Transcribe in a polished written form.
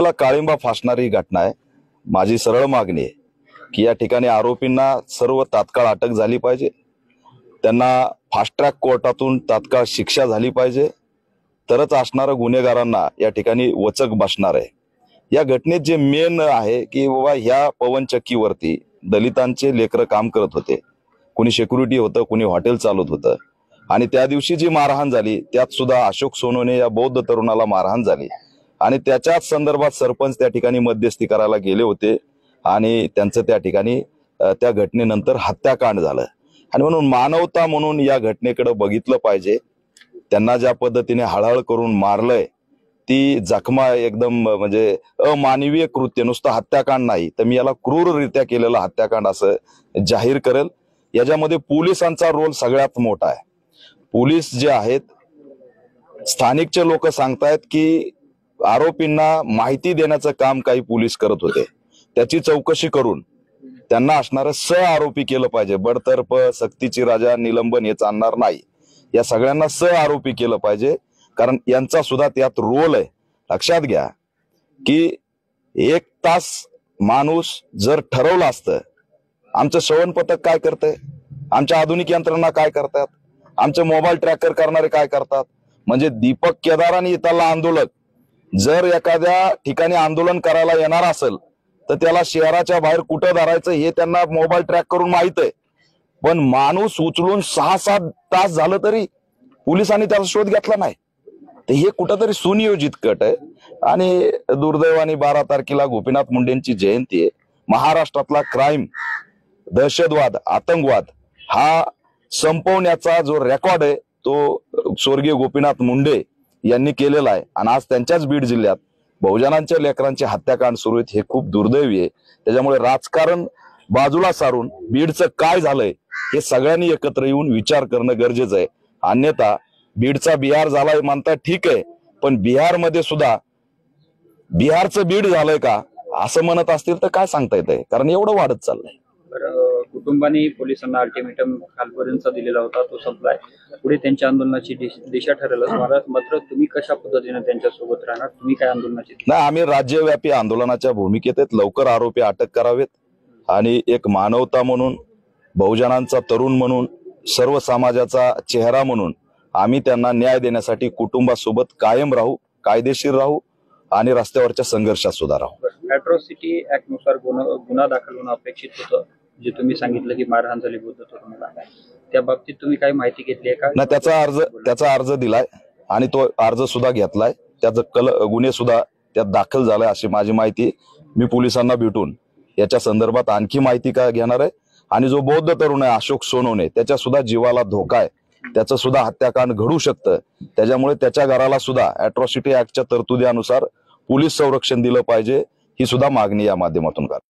कायद्याला काळिंबा फासणारी ही घटना आहे। माझी सरळ मागणी आहे की या ठिकाणी आरोपींना सर्व तात्काळ अटक झाली पाहिजे, त्यांना फास्ट ट्रॅक कोर्टातून तात्काळ शिक्षा झाली पाहिजे, तरच असणाऱ्या गुन्हेगारांना या ठिकाणी वचक बसणार आहे। या घटनेत जे मेन आहे की बाबा ह्या पवनचक्कीवरती दलितांचे लेकरं काम करत होते, कोणी सिक्युरिटी होतं, कोणी हॉटेल चालवत होतं, आणि त्या दिवशी जी मारहाण झाली त्यात सुद्धा अशोक सोनवणे या बौद्ध तरुणाला मारहाण झाली आणि त्याच्याच संदर्भात सरपंच त्या ठिकाणी मध्यस्थी करायला गेले होते आणि त्यांचं त्या ठिकाणी त्या घटनेनंतर हत्याकांड झालं। आणि म्हणून मानवता म्हणून या घटनेकडे बघितलं पाहिजे। त्यांना ज्या पद्धतीने हळहळ करून मारलंय ती जखमा एकदम म्हणजे अमानवीय कृत्य, नुसतं हत्याकांड नाही तर मी याला क्रूररित्या केलेला हत्याकांड असं जाहीर करेल। याच्यामध्ये पोलिसांचा रोल सगळ्यात मोठा आहे। पोलीस जे आहेत, स्थानिकचे लोक सांगतायत की आरोपींना माहिती देण्याचं काम काही पोलीस करत होते, त्याची चौकशी करून त्यांना असणारं आरोपी केलं पाहिजे। बडतर्फ, सक्तीची राजा, निलंबन हे चालणार नाही, या सगळ्यांना आरोपी केलं पाहिजे, कारण यांचा सुद्धा त्यात रोल आहे। लक्षात घ्या की 1 तास माणूस जर ठरवलं असतं, आमचं श्रवण पथक काय करतंय, आमच्या आधुनिक यंत्रणा काय करतात, आमचे मोबाईल ट्रॅकर करणारे काय करतात, म्हणजे दीपक केदार आणि इथला आंदोलक जर एखाद्या ठिकाणी आंदोलन करायला येणार असेल तर त्याला शहराच्या बाहेर कुठं धरायचं हे त्यांना मोबाईल ट्रॅक करून माहित आहे। पण माणूस उचलून 6-7 तास झालं तरी पोलिसांनी त्याचा शोध घेतला नाही, तर हे कुठंतरी सुनियोजित कट आहे। आणि दुर्दैवाने 12 तारखेला गोपीनाथ मुंडेंची जयंती आहे। महाराष्ट्रातला क्राईम, दहशतवाद, आतंकवाद हा संपवण्याचा जो रेकॉर्ड आहे तो स्वर्गीय गोपीनाथ मुंडे यांनी केलेला आहे। आणि आज त्यांच्याच बीड जिल्ह्यात बहुजनांच्या लेकरांचे हत्याकांड सुरू आहेत, हे खूप दुर्दैवी आहे। त्याच्यामुळे राजकारण बाजूला सारून बीडचं काय झालंय हे सगळ्यांनी एकत्र येऊन विचार करणं गरजेचं आहे। अन्यथा बीडचा बिहार झालाय म्हणतात ठीक आहे, पण बिहारमध्ये सुद्धा बिहारचं बीड झालंय का असं म्हणत असतील तर काय सांगता येतंय, कारण एवढं वाढत चाललंय। कुटुंबांनी पोलिसांना अल्टिमेटम कालपर्यंत दिलेला होता, तो संपलाय। पुढे त्यांच्या आंदोलनाची दिशा ठरेल मात्र तुम्ही कशा पद्धतीने त्यांच्या सोबत राहणार, तुम्ही काय आंदोलनाची? नाही, आम्ही राज्यव्यापी आंदोलनाच्या भूमिकेत आहेत। लवकर आरोपी अटक करावेत आणि एक मानवता म्हणून, बहुजनांचा तरुण म्हणून, सर्व समाजाचा चेहरा म्हणून आम्ही त्यांना न्याय देण्यासाठी कुटुंबासोबत कायम राहू, कायदेशीर राहू आणि रस्त्यावरच्या संघर्षात सुद्धा राहू। अॅट्रॉसिटी ऍक्ट नुसार गुन्हा दाखल होणं अपेक्षित होतं, जे तुम्ही सांगितलं की मारहाण झाली बौद्ध तरुणाला, त्या बाबतीत तुम्ही काही माहिती घेतली आहे का? ना, त्याचा अर्ज दिलाय आणि तो अर्ज सुद्धा घेतलाय, त्याचं गुन्हे सुद्धा त्यात दाखल झालाय अशी माझी माहिती। मी पोलिसांना भेटून याच्या संदर्भात आणखी माहिती काय घेणार आहे। आणि जो बौद्ध तरुण आहे अशोक सोनवणे, त्याच्या सुद्धा जीवाला धोका आहे, त्याचं सुद्धा हत्याकांड घडू शकतं, त्याच्यामुळे त्याच्या घराला सुद्धा अॅट्रॉसिटी ऍक्टच्या तरतुदीनुसार पोलीस संरक्षण दिलं पाहिजे, ही सुद्धा मागणी या माध्यमातून करतो।